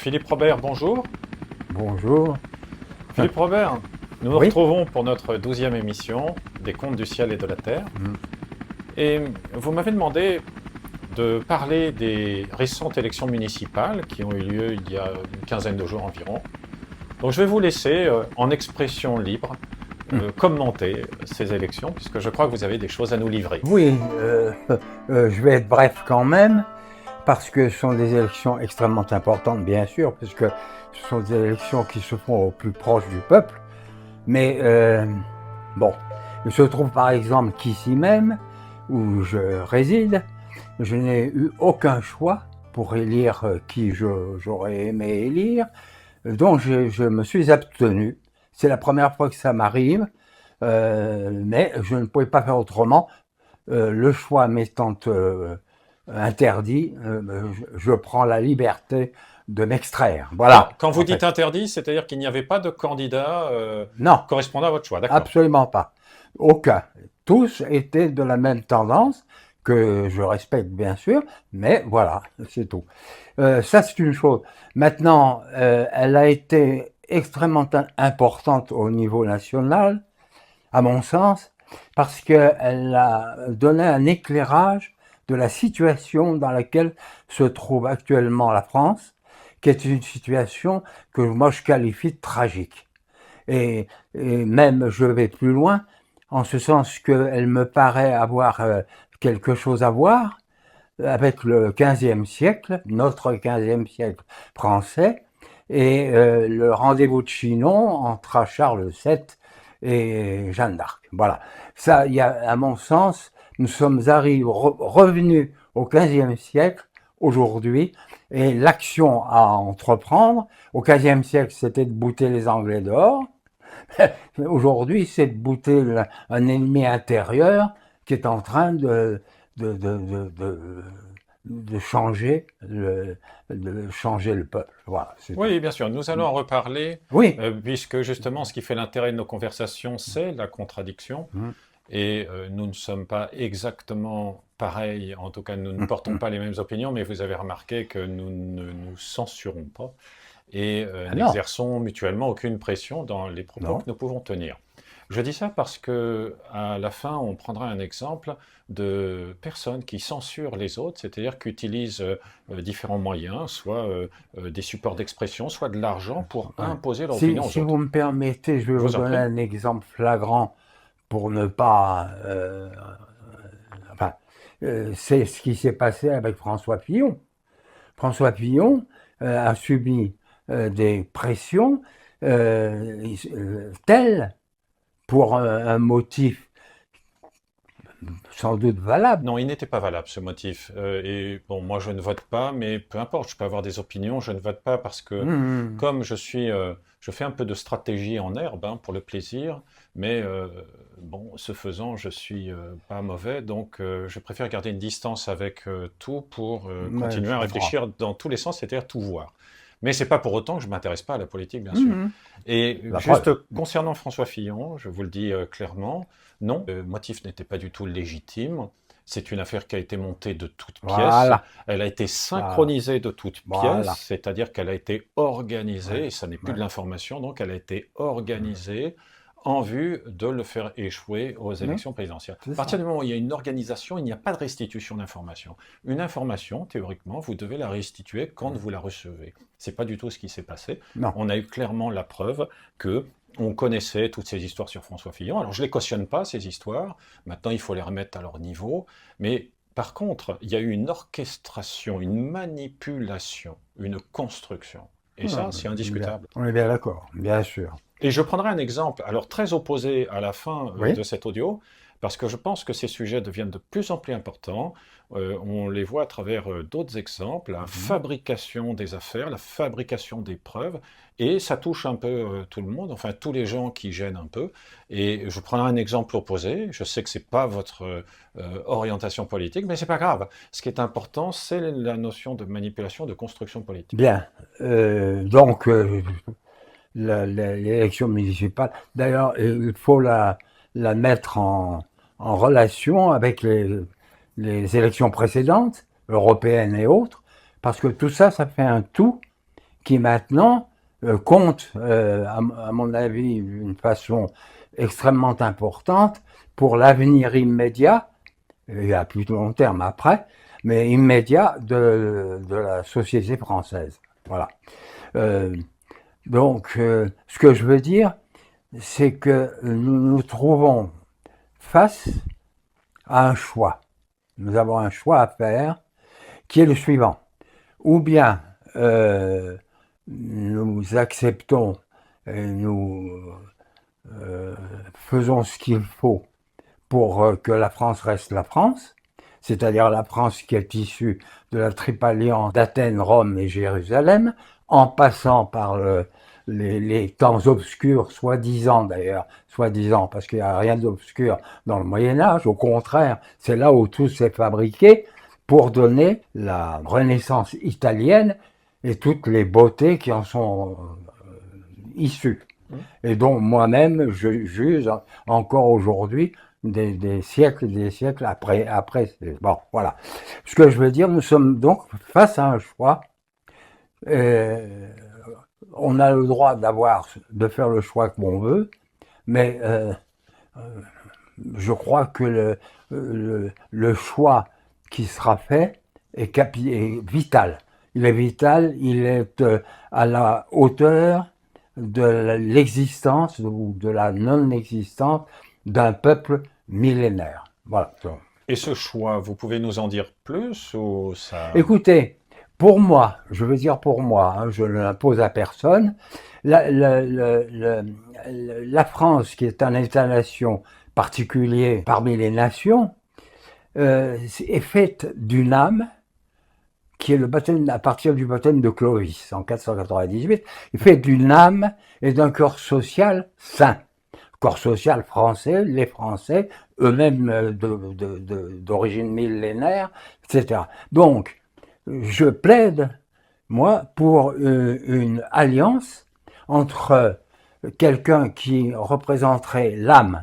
Philippe Robert, bonjour. Bonjour. Philippe Robert, nous nous Oui. retrouvons pour notre 12e émission des Contes du ciel et de la terre. Mm. Et vous m'avez demandé de parler des récentes élections municipales qui ont eu lieu il y a une quinzaine de jours environ. Donc je vais vous laisser en expression libre commenter ces élections, puisque je crois que vous avez des choses à nous livrer. Oui, je vais être bref quand même, parce que ce sont des élections extrêmement importantes, bien sûr, parce que ce sont des élections qui se font au plus proche du peuple. Mais bon, il se trouve par exemple qu'ici même, où je réside, je n'ai eu aucun choix pour élire qui j'aurais aimé élire, donc je me suis abstenu. C'est la première fois que ça m'arrive, mais je ne pouvais pas faire autrement. Le choix m'étant interdit, je prends la liberté de m'extraire. Voilà. Quand vous en dites fait. interdit, c'est-à-dire qu'il n'y avait pas de candidat Non, correspondant à votre choix, d'accord? absolument pas. Aucun. Tous étaient de la même tendance, que je respecte bien sûr, mais voilà, c'est tout. Ça, c'est une chose. Maintenant, elle a été extrêmement importante au niveau national, à mon sens, parce qu'elle a donné un éclairage de la situation dans laquelle se trouve actuellement la France, qui est une situation que moi je qualifie de tragique. Et même je vais plus loin, en ce sens qu'elle me paraît avoir quelque chose à voir avec le XVe siècle, notre XVe siècle français, et le rendez-vous de Chinon entre Charles VII et Jeanne d'Arc. Voilà. Ça, il y a, à mon sens, nous sommes revenus au XVe siècle aujourd'hui, et l'action à entreprendre, au XVe siècle, c'était de bouter les Anglais dehors. Aujourd'hui, c'est de bouter un ennemi intérieur qui est en train de, de, de, de changer le peuple. Voilà, c'est tout. Oui, bien sûr, nous allons en reparler, Oui. puisque justement, ce qui fait l'intérêt de nos conversations, c'est la contradiction. Mm. Et nous ne sommes pas exactement pareils, en tout cas, nous ne portons pas les mêmes opinions, mais vous avez remarqué que nous ne nous censurons pas et Ah non, n'exerçons mutuellement aucune pression dans les propos que non. nous pouvons tenir. Je dis ça parce que à la fin, on prendra un exemple de personnes qui censurent les autres, c'est-à-dire qui utilisent différents moyens, soit des supports d'expression, soit de l'argent pour Ouais. imposer leur opinion aux Si vous autres. me permettez, je vais Je vous vous en donner prie. un exemple flagrant pour ne pas... enfin, c'est ce qui s'est passé avec François Fillon. François Fillon a subi des pressions telles pour un motif sans doute valable. Non, il n'était pas valable ce motif. Et bon, moi je ne vote pas, mais peu importe, je peux avoir des opinions, je ne vote pas parce que Mmh. comme je fais un peu de stratégie en herbe hein, pour le plaisir, mais bon, ce faisant, je suis pas mauvais, donc je préfère garder une distance avec tout pour Ouais, continuer je à comprends. réfléchir dans tous les sens, c'est-à-dire tout voir. Mais c'est pas pour autant que je m'intéresse pas à la politique, bien sûr. Mmh. Et La juste preuve. concernant François Fillon, je vous le dis clairement, non, le motif n'était pas du tout légitime. C'est une affaire qui a été montée de toutes pièces. Voilà, Elle a été voilà, synchronisée de toutes pièces, voilà. c'est-à-dire qu'elle a été organisée, Ouais, et ça n'est plus ouais. de l'information, donc elle a été organisée en vue de le faire échouer aux Non, élections présidentielles. c'est À partir ça. du moment où il y a une organisation, il n'y a pas de restitution d'information. Une information, théoriquement, vous devez la restituer quand vous la recevez. C'est pas du tout ce qui s'est passé. Non. On a eu clairement la preuve que on connaissait toutes ces histoires sur François Fillon. Alors je ne les cautionne pas, ces histoires. Maintenant, il faut les remettre à leur niveau. Mais par contre, il y a eu une orchestration, une manipulation, une construction. Et ça, c'est indiscutable. On est bien d'accord, bien sûr. Et je prendrai un exemple, alors très opposé à la fin Oui. de cet audio, parce que je pense que ces sujets deviennent de plus en plus importants. On les voit à travers d'autres exemples, la fabrication des affaires, la fabrication des preuves, et ça touche un peu tout le monde, enfin tous les gens qui gênent un peu. Et je prendrai un exemple opposé. Je sais que c'est pas votre orientation politique, mais c'est pas grave. Ce qui est important, c'est la notion de manipulation, de construction politique. Bien. Donc, l'élection municipale, d'ailleurs, il faut la mettre en relation avec les élections précédentes, européennes et autres, parce que tout ça, ça fait un tout qui maintenant compte, à mon avis, d'une façon extrêmement importante pour l'avenir immédiat, et à plus long terme après, mais immédiat de la société française. Voilà. Euh, ce que je veux dire, c'est que nous nous trouvons face à un choix. Nous avons un choix à faire qui est le suivant. Ou bien nous acceptons et nous faisons ce qu'il faut pour que la France reste la France, c'est-à-dire la France qui est issue de la triple alliance d'Athènes, Rome et Jérusalem, en passant par les temps obscurs, soi-disant d'ailleurs, soi-disant, parce qu'il n'y a rien d'obscur dans le Moyen-Âge, au contraire, c'est là où tout s'est fabriqué pour donner la Renaissance italienne et toutes les beautés qui en sont issues. Et dont moi-même, je juge encore aujourd'hui, des siècles après. Bon, voilà. Ce que je veux dire, nous sommes donc face à un choix. On a le droit de faire le choix qu'on veut, mais je crois que le choix qui sera fait est vital. Il est vital, il est à la hauteur de l'existence ou de la non-existence d'un peuple millénaire. Voilà. Et ce choix, vous pouvez nous en dire plus ou ça... Écoutez, pour moi, je veux dire pour moi, hein, je ne l'impose à personne, la France, qui est un État-nation particulier parmi les nations, est faite d'une âme qui est le baptême, à partir du baptême de Clovis en 498, est faite d'une âme et d'un corps social sain. Corps social français, les Français, eux-mêmes d'origine millénaire, etc. Donc, je plaide, moi, pour une alliance entre quelqu'un qui représenterait l'âme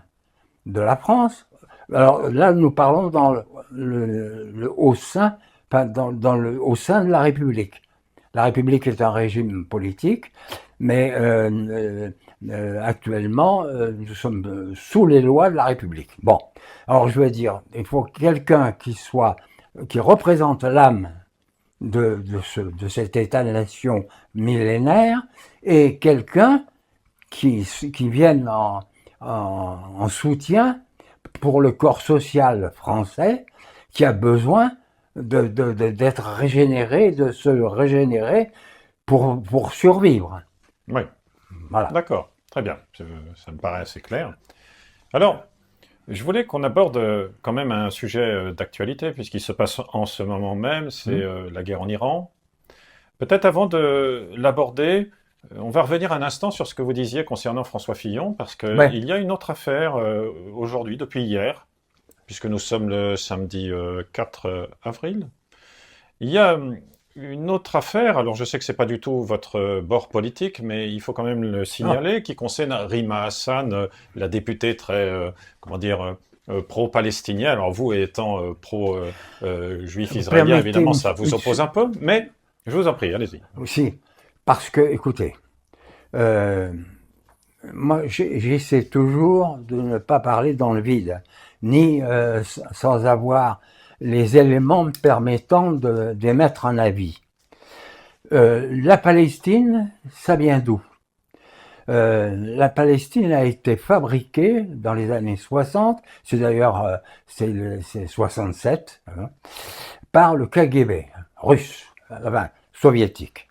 de la France. Alors là, nous parlons dans le haut sein, au sein de la République. La République est un régime politique, mais actuellement, nous sommes sous les lois de la République. Bon, alors je veux dire, il faut quelqu'un qui représente l'âme de cet État-nation millénaire et quelqu'un qui vienne en soutien pour le corps social français qui a besoin d'être régénéré, de se régénérer pour survivre. Oui, voilà. D'accord, très bien, ça me paraît assez clair. Alors, je voulais qu'on aborde quand même un sujet d'actualité, puisqu'il se passe en ce moment même, c'est la guerre en Iran. Peut-être avant de l'aborder, on va revenir un instant sur ce que vous disiez concernant François Fillon, parce qu'il y a une autre affaire aujourd'hui, depuis hier, puisque nous sommes le samedi 4 avril. Il y a une autre affaire, alors je sais que ce n'est pas du tout votre bord politique, mais il faut quand même le signaler, qui concerne Rima Hassan, la députée très, pro-palestinien. Alors vous, étant pro-juif israélien, évidemment, ça vous oppose un peu, mais je vous en prie, allez-y. Aussi, parce que, écoutez, moi, j'essaie toujours de ne pas parler dans le vide, ni sans avoir les éléments me permettant d'émettre un avis. La Palestine, ça vient d'où? La Palestine a été fabriquée dans les années 60, c'est d'ailleurs c'est 67, hein, par le KGB russe, enfin soviétique.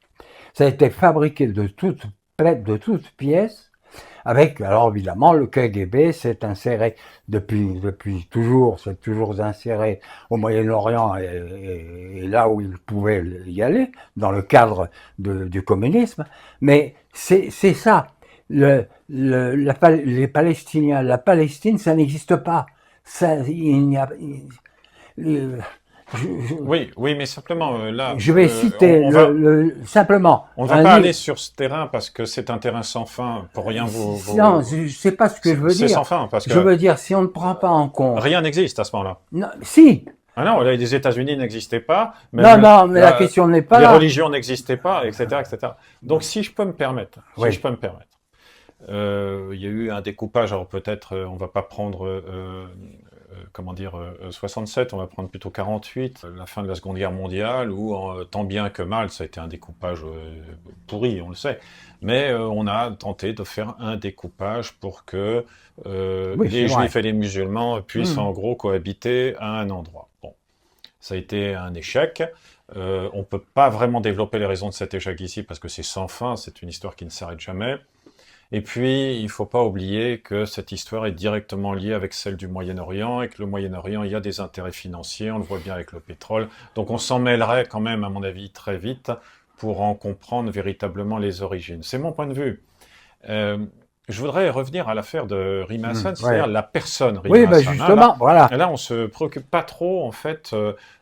Ça a été fabriqué de toutes pièces. Avec, alors évidemment, le KGB s'est inséré depuis toujours, s'est toujours inséré au Moyen-Orient et là où il pouvait y aller, dans le cadre du communisme. Mais c'est ça. Les Palestiniens, la Palestine, ça n'existe pas. Oui, mais simplement, là... Je vais citer simplement... On ne va pas aller sur ce terrain parce que c'est un terrain sans fin, pour rien vous... Non, c'est pas ce que je veux dire. C'est sans fin, parce que... Je veux dire, si on ne prend pas en compte... Rien n'existe à ce moment-là. Non, si, Ah non, les États-Unis n'existaient pas, Non, non, mais la question n'est pas les là. religions n'existaient pas, etc., etc. Donc, si je peux me permettre, Oui. il y a eu un découpage, alors peut-être on va pas prendre, 67, on va prendre plutôt 48, la fin de la Seconde Guerre mondiale, où tant bien que mal, ça a été un découpage pourri, on le sait, mais on a tenté de faire un découpage pour que Oui, les c'est vrai. Juifs et les musulmans puissent en gros cohabiter à un endroit. Bon, ça a été un échec. On peut pas vraiment développer les raisons de cet échec ici parce que c'est sans fin, c'est une histoire qui ne s'arrête jamais. Et puis, il ne faut pas oublier que cette histoire est directement liée avec celle du Moyen-Orient, et que le Moyen-Orient, il y a des intérêts financiers, on le voit bien avec le pétrole. Donc on s'en mêlerait quand même, à mon avis, très vite pour en comprendre véritablement les origines. C'est mon point de vue. Je voudrais revenir à l'affaire de Rima Hassan, c'est-à-dire Ouais. la personne Rima Oui, ben Hassan. justement, voilà. Là, on se préoccupe pas trop, en fait,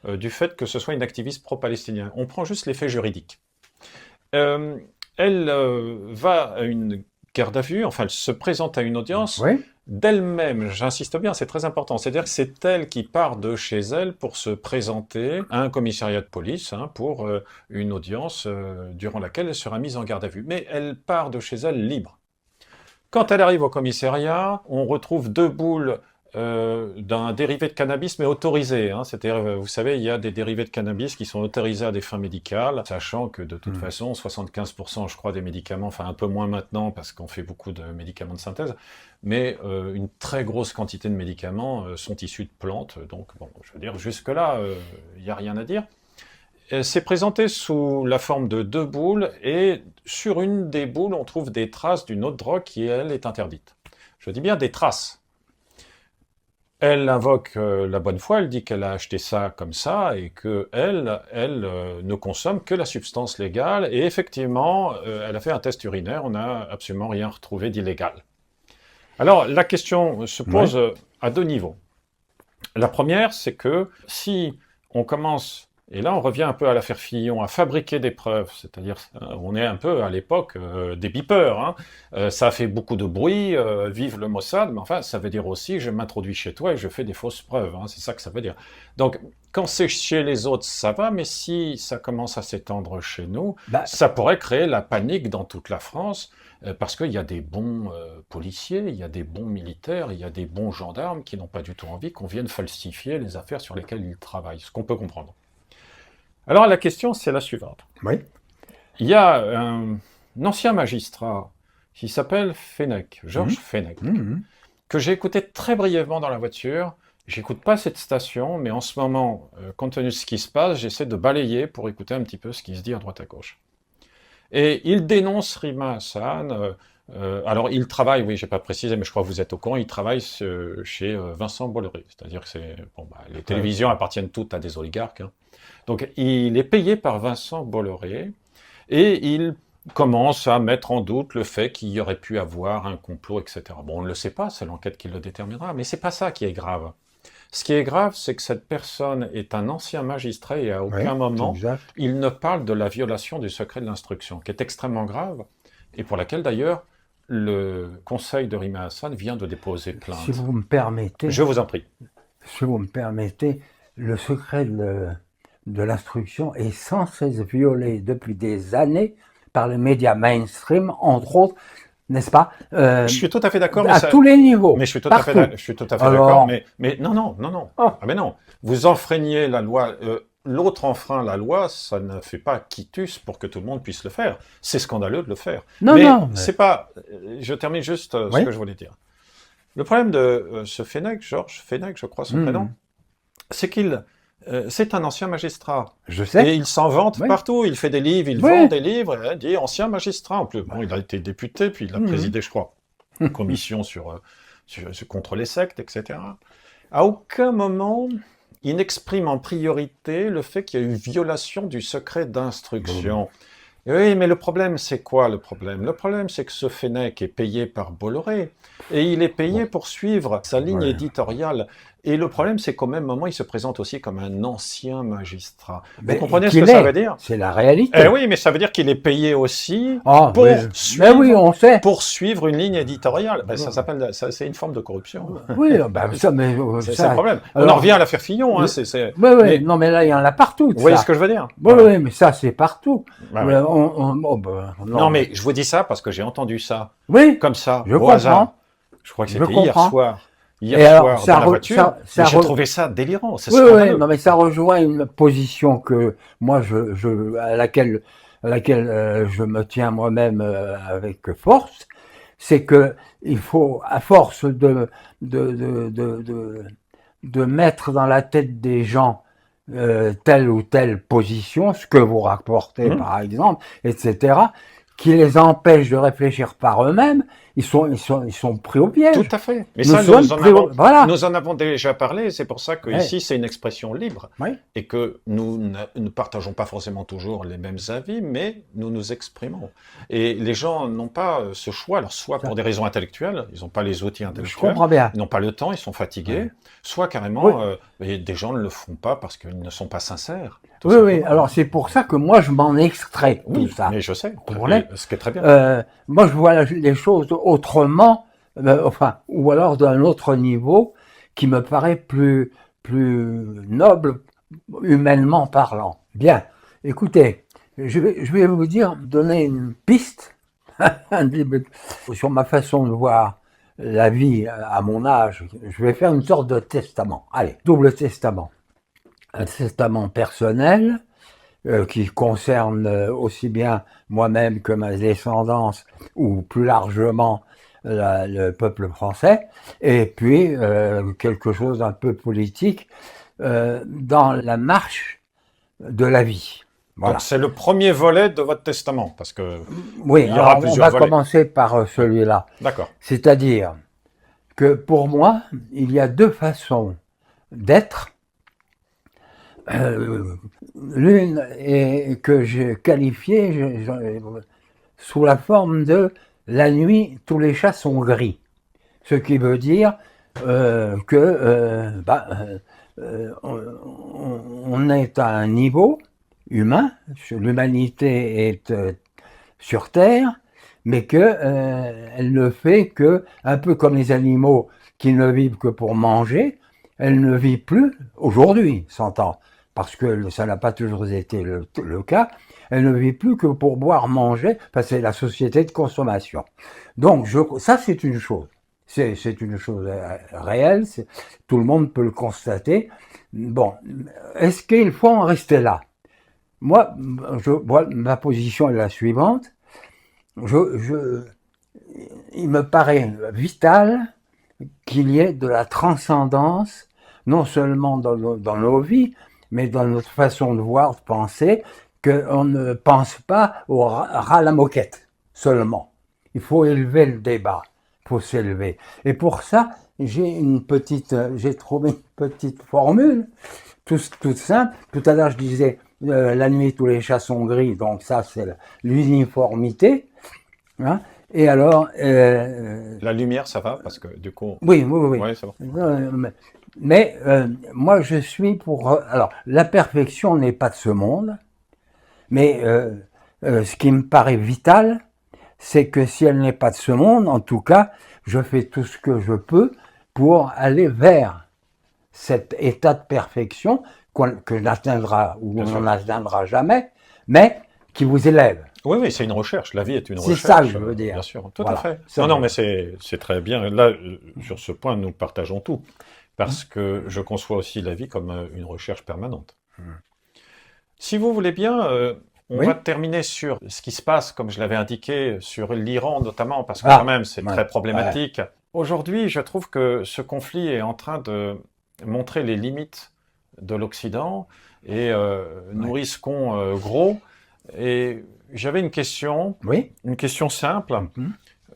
du fait que ce soit une activiste pro-palestinienne. On prend juste les faits juridiques. Euh, Elle va à une garde à vue, enfin, elle se présente à une audience Oui. d'elle-même, j'insiste bien, c'est très important, c'est-à-dire que c'est elle qui part de chez elle pour se présenter à un commissariat de police pour une audience durant laquelle elle sera mise en garde à vue. Mais elle part de chez elle libre. Quand elle arrive au commissariat, on retrouve 2 boules d'un dérivé de cannabis, mais autorisé. C'est-à-dire, vous savez, il y a des dérivés de cannabis qui sont autorisés à des fins médicales, sachant que de toute façon, 75%, je crois, des médicaments, enfin un peu moins maintenant, parce qu'on fait beaucoup de médicaments de synthèse, mais une très grosse quantité de médicaments sont issus de plantes. Donc, bon, je veux dire, jusque-là, il n'y a rien à dire. C'est présenté sous la forme de 2 boules, et sur une des boules, on trouve des traces d'une autre drogue qui, elle, est interdite. Je dis bien des traces. Elle invoque la bonne foi, elle dit qu'elle a acheté ça comme ça, et que elle ne consomme que la substance légale, et effectivement, elle a fait un test urinaire, on n'a absolument rien retrouvé d'illégal. Alors, la question se Ouais. pose à 2 niveaux. La première, c'est que si on commence, et là on revient un peu à l'affaire Fillon, à fabriquer des preuves, c'est-à-dire on est un peu à l'époque des beepers, ça a fait beaucoup de bruit, vive le Mossad, mais enfin ça veut dire aussi je m'introduis chez toi et je fais des fausses preuves, c'est ça que ça veut dire. Donc quand c'est chez les autres ça va, mais si ça commence à s'étendre chez nous, Bah, ça pourrait créer la panique dans toute la France, parce qu'il y a des bons policiers, il y a des bons militaires, il y a des bons gendarmes qui n'ont pas du tout envie qu'on vienne falsifier les affaires sur lesquelles ils travaillent, ce qu'on peut comprendre. Alors la question, c'est la suivante. oui. Il y a un ancien magistrat qui s'appelle Fenech, Georges Fenech, que j'ai écouté très brièvement dans la voiture. J'écoute pas cette station, mais en ce moment, compte tenu de ce qui se passe, j'essaie de balayer pour écouter un petit peu ce qui se dit à droite à gauche. Et il dénonce Rima Hassan. Alors, il travaille, oui, j'ai pas précisé, mais je crois que vous êtes au courant, il travaille chez Vincent Bolloré. C'est-à-dire que les télévisions appartiennent toutes à des oligarques. Donc, il est payé par Vincent Bolloré et il commence à mettre en doute le fait qu'il y aurait pu avoir un complot, etc. Bon, on ne le sait pas, c'est l'enquête qui le déterminera, mais c'est pas ça qui est grave. Ce qui est grave, c'est que cette personne est un ancien magistrat et à aucun moment Exact. il ne parle de la violation du secret de l'instruction, qui est extrêmement grave et pour laquelle d'ailleurs le conseil de Rima Hassan vient de déposer plainte. Si vous me permettez, Je vous en prie. si vous me permettez, le secret de l'instruction est sans cesse violé depuis des années par les médias mainstream, entre autres, n'est-ce pas? Je suis tout à fait d'accord, mais À tous les niveaux. Mais je suis tout partout. à fait d'accord, mais non. Oh. Ah mais non. Vous enfreignez la loi. L'autre enfreint la loi, ça ne fait pas quitus pour que tout le monde puisse le faire. C'est scandaleux de le faire. Non, non. C'est pas. Je termine juste ce que je voulais dire. Le problème de ce Fenech, Georges Fenech, je crois son prénom, c'est qu'il c'est un ancien magistrat. Je sais. Et il s'en vante partout. Il fait des livres, il vend des livres. Il dit ancien magistrat. En plus, bon, il a été député, puis il a présidé, je crois, une commission contre les sectes, etc. À aucun moment, il n'exprime en priorité le fait qu'il y a eu violation du secret d'instruction. Oui, mais le problème, c'est quoi le problème? Le problème, c'est que ce Fenech est payé par Bolloré, et il est payé pour suivre sa ligne éditoriale. Et le problème, c'est qu'au même moment, il se présente aussi comme un ancien magistrat. Vous Mais comprenez ce qu'il que ça est, veut dire? c'est la réalité. Eh oui, mais ça veut dire qu'il est payé aussi Ah, pour mais oui, on sait. pour suivre une ligne éditoriale. Ben, c'est une forme de corruption. Oui, ben, ça, mais C'est ça. le problème. On Alors, en revient à l'affaire Fillon. Hein, oui, oui, mais non, mais là, il y en a partout, de vous voyez ça. ce que je veux dire? Oui, Voilà. oui, mais ça, c'est partout. Ouais, ouais. Non, mais je vous dis ça parce que j'ai entendu ça oui, comme ça, je au comprends. hasard. Je crois que Je c'était hier comprends. soir. Et Hier alors, soir, dans la voiture. ça J'ai trouvé ça délirant. C'est oui, oui, scandaleux. non, mais ça rejoint une position que moi, à laquelle je me tiens moi-même avec force, c'est que il faut, à force de mettre dans la tête des gens telle ou telle position, ce que vous rapportez par exemple, etc., qui les empêche de réfléchir par eux-mêmes, ils sont pris au piège. Tout à fait. Mais Nous ça, sommes pris au- voilà. nous en avons déjà parlé. C'est pour ça que Ouais. ici, c'est une expression libre. Oui. Et que nous ne partageons pas forcément toujours les mêmes avis, mais nous nous exprimons. Et les gens n'ont pas ce choix. Alors, soit pour des raisons intellectuelles, ils n'ont pas les outils Je intellectuels, comprends bien. ils n'ont pas le temps, ils sont fatigués, Ouais. soit carrément, Oui. et des gens ne le font pas parce qu'ils ne sont pas sincères. tout Oui, oui. simplement. Alors c'est pour ça que moi je m'en extrais de Oui, tout ça. mais je sais. comprenez Et ce qui est très bien. Moi je vois les choses autrement, enfin, ou alors d'un autre niveau qui me paraît plus noble, humainement parlant. Bien. Écoutez, je vais vous donner une piste sur ma façon de voir la vie à mon âge. Je vais faire une sorte de testament. Allez, double testament. Un testament personnel qui concerne aussi bien moi-même que ma descendance ou plus largement le peuple français, et puis quelque chose d'un peu politique dans la marche de la vie. Voilà. Donc, c'est le premier volet de votre testament, parce que Oui, il y aura alors on plusieurs va volets. commencer par celui-là. D'accord. C'est-à-dire que pour moi, il y a deux façons d'être. L'une est que j'ai qualifiée sous la forme de la nuit, tous les chats sont gris. Ce qui veut dire on est à un niveau humain, l'humanité est sur Terre, mais que elle ne fait que, un peu comme les animaux qui ne vivent que pour manger, elle ne vit plus aujourd'hui, s'entend, parce que ça n'a pas toujours été le cas, elle ne vit plus que pour boire, manger, parce que c'est la société de consommation. Donc ça c'est une chose. C'est une chose réelle, tout le monde peut le constater. Bon, est-ce qu'il faut en rester là? Moi, ma position est la suivante. Il me paraît vital qu'il y ait de la transcendance, non seulement dans nos vies, mais dans notre façon de voir, de penser, qu'on ne pense pas au ras la moquette seulement. Il faut élever le débat, il faut s'élever. Et pour ça, j'ai trouvé une petite formule, toute simple. Tout à l'heure, je disais, la nuit, tous les chats sont gris, donc ça, c'est l'uniformité. Hein. Et alors... La lumière, ça va, parce que du coup... Oui. Ouais, c'est bon. Mais moi, je suis pour... alors, la perfection n'est pas de ce monde, mais ce qui me paraît vital, c'est que si elle n'est pas de ce monde, en tout cas, je fais tout ce que je peux pour aller vers cet état de perfection que n'atteindra ou on n'atteindra jamais, mais qui vous élève. Oui, c'est une recherche. La vie est une recherche. C'est ça que je veux dire. Bien sûr, tout Voilà. à fait. Ça, Non, mais c'est très bien. Là, sur ce point, nous partageons tout. Parce que je conçois aussi la vie comme une recherche permanente. Si vous voulez bien, on va terminer sur ce qui se passe, comme je l'avais indiqué, sur l'Iran notamment, parce que quand même, c'est très problématique. Aujourd'hui, je trouve que ce conflit est en train de montrer les limites de l'Occident et nous risquons gros. Et j'avais une question simple.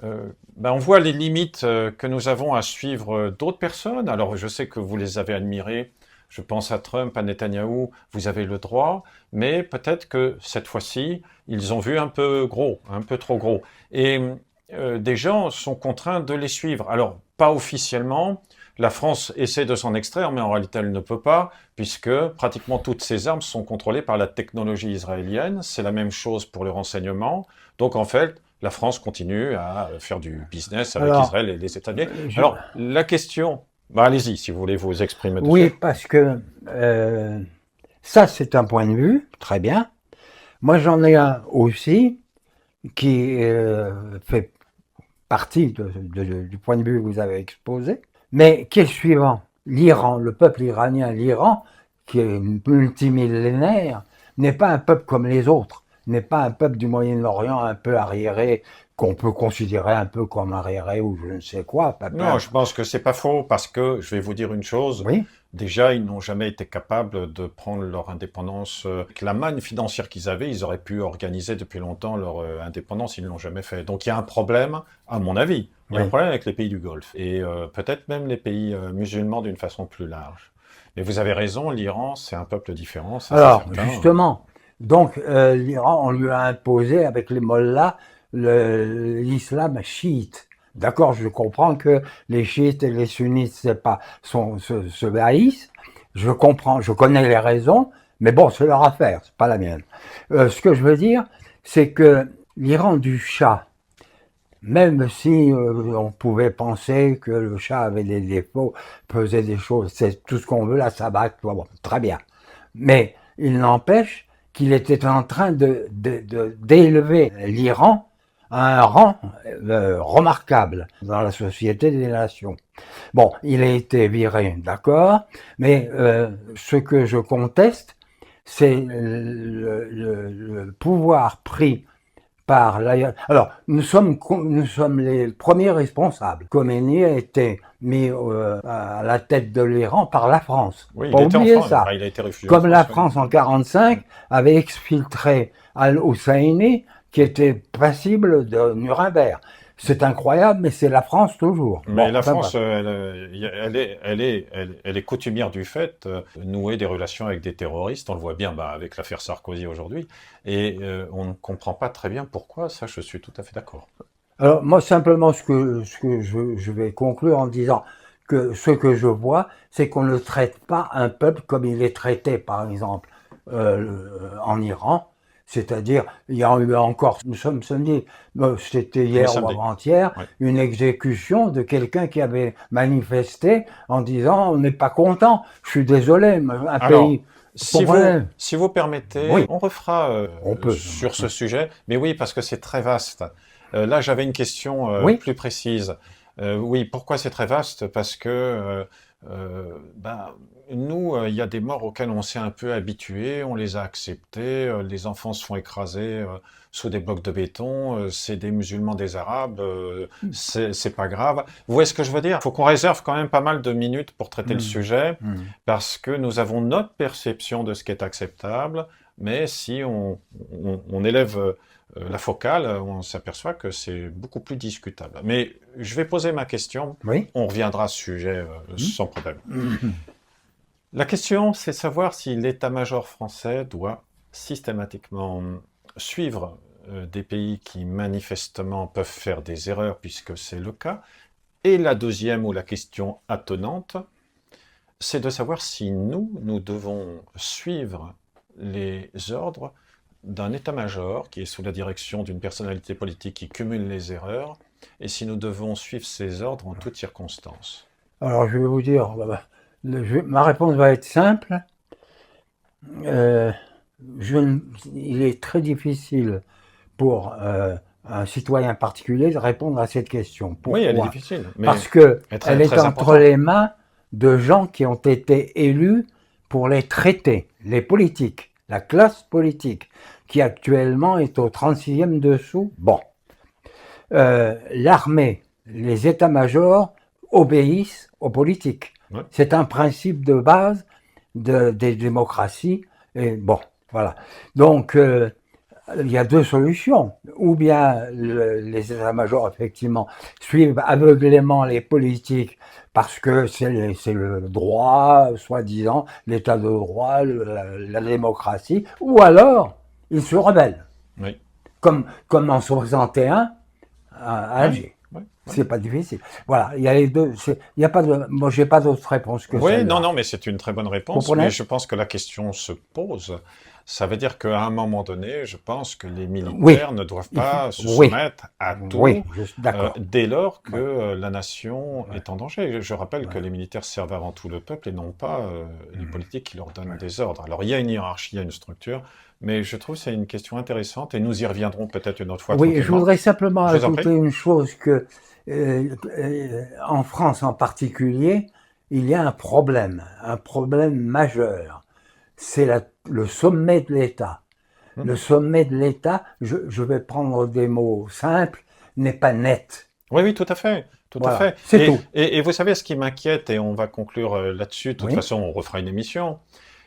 On voit les limites que nous avons à suivre d'autres personnes. Alors, je sais que vous les avez admirées. Je pense à Trump, à Netanyahou, vous avez le droit, mais peut-être que cette fois-ci, ils ont vu un peu gros, un peu trop gros. Et des gens sont contraints de les suivre. Alors, pas officiellement. La France essaie de s'en extraire, mais en réalité, elle ne peut pas, puisque pratiquement toutes ces armes sont contrôlées par la technologie israélienne. C'est la même chose pour le renseignement. Donc, en fait, la France continue à faire du business avec Alors, Israël et les États-Unis. je- Alors, la question... Bah, allez-y, si vous voulez vous exprimer oui, dessus. parce que ça, c'est un point de vue, très bien. Moi, j'en ai un aussi qui fait partie du point de vue que vous avez exposé, mais qui est le suivant. L'Iran, le peuple iranien, l'Iran, qui est multimillénaire, n'est pas un peuple comme les autres, n'est pas un peuple du Moyen-Orient un peu arriéré, qu'on peut considérer un peu comme arriéré ou je ne sais quoi. Non, je pense que c'est pas faux, parce que, je vais vous dire une chose, Oui, déjà, ils n'ont jamais été capables de prendre leur indépendance. Avec la manne financière qu'ils avaient, ils auraient pu organiser depuis longtemps leur indépendance, ils ne l'ont jamais fait. Donc il y a un problème, à mon avis, il y a un oui. problème avec les pays du Golfe, et peut-être même les pays musulmans d'une façon plus large. Mais vous avez raison, l'Iran, c'est un peuple différent, ça c'est Alors, certain. justement, donc l'Iran, on lui a imposé avec les mollahs l'islam chiite. D'accord, je comprends que les chiites et les sunnites se haïssent. Je comprends, je connais les raisons, mais bon, c'est leur affaire, c'est pas la mienne. Ce que je veux dire, c'est que l'Iran du Shah, même si on pouvait penser que le Shah avait des défauts, faisait des choses, c'est tout ce qu'on veut, la sabbat, bon, très bien. Mais il n'empêche qu'il était en train d'élever l'Iran à un rang remarquable dans la société des nations. Bon, il a été viré, d'accord, mais ce que je conteste, c'est le pouvoir pris par la... Alors, nous sommes les premiers responsables. Khomeini a été mis à la tête de l'Iran par la France. Oui, il Pas était en oublier France, ça. enfin, il a été réfugié en Comme la France. Oui. France en 1945 avait exfiltré Al-Husseini, qui était passible de Nuremberg. C'est incroyable, mais c'est la France toujours. Mais Bon, la enfin, France, elle est coutumière du fait de nouer des relations avec des terroristes. On le voit bien bah, avec l'affaire Sarkozy aujourd'hui. Et on ne comprend pas très bien pourquoi. Ça, je suis tout à fait d'accord. Alors, moi, simplement, ce que je vais conclure en disant que ce que je vois, c'est qu'on ne traite pas un peuple comme il est traité, par exemple, en Iran. C'est-à-dire, il y a eu encore, nous sommes samedi, c'était Oui, hier ou samedi. avant-hier, Ouais. une exécution de quelqu'un qui avait manifesté en disant on n'est pas content, je suis désolé, mais un Alors, pays. Vous comprenez? si vous permettez, Oui, on refera on peut. sur ce sujet. Mais oui, parce que c'est très vaste. Là, j'avais une question Oui, plus précise. Oui, pourquoi c'est très vaste? Parce que ben, nous, il y a des morts auxquelles on s'est un peu habitué, on les a acceptées. Les enfants se font écraser sous des blocs de béton. C'est des musulmans, des arabes. C'est pas grave. Vous voyez ce que je veux dire? Il faut qu'on réserve quand même pas mal de minutes pour traiter le hmm, sujet, hmm. parce que nous avons notre perception de ce qui est acceptable. Mais si on élève la focale, on s'aperçoit que c'est beaucoup plus discutable. Mais je vais poser ma question, Oui. on reviendra à ce sujet Hmm. sans problème. Hmm. La question, c'est de savoir si l'état-major français doit systématiquement suivre des pays qui manifestement peuvent faire des erreurs, puisque c'est le cas. Et la deuxième, ou la question attenante, c'est de savoir si nous devons suivre les ordres d'un état-major qui est sous la direction d'une personnalité politique qui cumule les erreurs, et si nous devons suivre ces ordres en toutes circonstances. Alors, je vais vous dire, ma réponse va être simple. Euh, il est très difficile pour un citoyen particulier de répondre à cette question. Oui, elle est Pourquoi? difficile, mais Parce que elle est elle est très entre importante. les mains de gens qui ont été élus pour les traiter, les politiques, la classe politique, qui actuellement est au 36e dessous. Bon, l'armée, les états-majors obéissent aux politiques. Ouais. C'est un principe de base des démocraties. Et bon, voilà. Donc, il y a deux solutions. Ou bien les états-majors, effectivement, suivent aveuglément les politiques parce que c'est le droit, soi-disant, l'état de droit, la démocratie, ou alors ils se rebellent, Oui. comme en 61 à Ouais. Alger. Ouais. C'est pas difficile. Voilà, il y a les deux. Il y a pas de. Moi, j'ai pas d'autre réponse que Oui, celle-là. non, mais c'est une très bonne réponse, Comprenez? mais je pense que la question se pose. Ça veut dire qu'à un moment donné, je pense que les Oui, militaires ne doivent pas se oui, soumettre à oui, tout je suis d'accord. dès lors que Ouais, la nation ouais, est en danger. Je rappelle que ouais. les militaires servent avant tout le peuple et non pas les Mhm, politiques qui leur donnent ouais. des ordres. Alors il y a une hiérarchie, il y a une structure, mais je trouve que c'est une question intéressante et nous y reviendrons peut-être une autre fois Oui, je tranquillement. voudrais simplement Je vous en prie. ajouter une chose que, en France en particulier, il y a un problème majeur. C'est le sommet de l'État. Le Mhm. sommet de l'État, je vais prendre des mots simples, n'est pas net. Oui, oui, tout à fait, tout à Voilà, fait. c'est tout. Et vous savez ce qui m'inquiète, et on va conclure là-dessus, de toute Oui. façon, on refera une émission,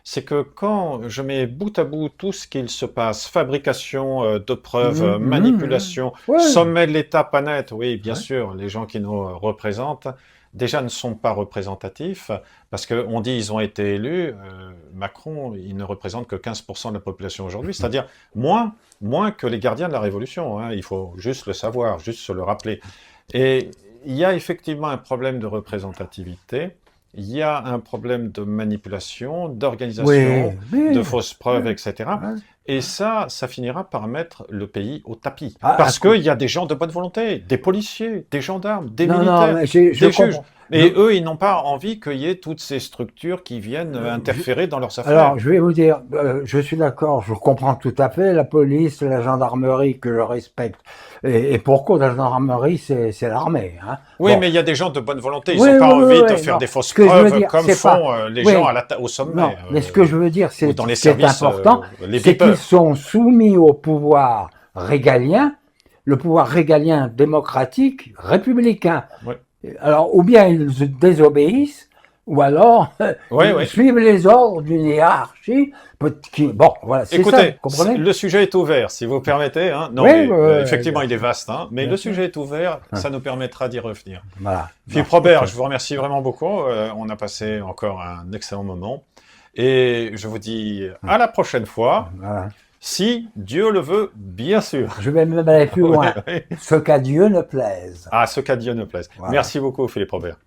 c'est que quand je mets bout à bout tout ce qu'il se passe, fabrication de preuves, manipulation, Ouais, sommet de l'État pas net, oui, bien ouais. sûr, les gens qui nous représentent, déjà ne sont pas représentatifs, parce qu'on dit ils ont été élus, Macron, il ne représente que 15% de la population aujourd'hui, c'est-à-dire moins que les gardiens de la Révolution, hein, il faut juste le savoir, juste se le rappeler. Et il y a effectivement un problème de représentativité, il y a un problème de manipulation, Oui, d'organisation, oui. de fausses preuves, Ouais, etc. ouais. Et ça finira par mettre le pays au tapis. Ah, Parce qu'il y a des gens de bonne volonté, des policiers, des gendarmes, des non, non, militaires, mais je des juges. comprends. Je, Et eux, ils n'ont pas envie qu'il y ait toutes ces structures qui viennent je- interférer dans leurs affaires. alors, je vais vous dire, je suis d'accord, je comprends tout à fait la police, la gendarmerie que je respecte. Et pourquoi la gendarmerie, c'est l'armée. Hein. Oui, Bon, mais il y a des gens de bonne volonté. Ils oui, n'ont pas oui, oui, envie de oui, faire non. des fausses Ce que je veux preuves dire, comme c'est pas. font les gens Oui, au non, sommet, mais ce que je veux dire, ou c'est dans les ce qui est services, important, les c'est qu'ils vipeurs. sont soumis au pouvoir régalien, le pouvoir régalien démocratique, républicain. Oui, Alors, ou bien ils désobéissent, ou alors oui, ils oui. suivent les ordres d'une hiérarchie. Bon, voilà, c'est ça, vous Écoutez, comprenez? le sujet est ouvert, si vous permettez. Hein. Non, Oui, oui, mais oui, effectivement, il est vaste, hein, mais bien le sûr. sujet est ouvert, ça nous permettra d'y revenir. Voilà. Bon, Philippe Robert, ok. je vous remercie vraiment beaucoup. On a passé encore un excellent moment. Et je vous dis à la prochaine fois, Voilà. si Dieu le veut, bien sûr. Je vais même aller plus Oui, loin. oui. Ce qu'à Dieu ne plaise. Ah, ce qu'à Dieu ne plaise. Voilà. Merci beaucoup, Philippe Robert.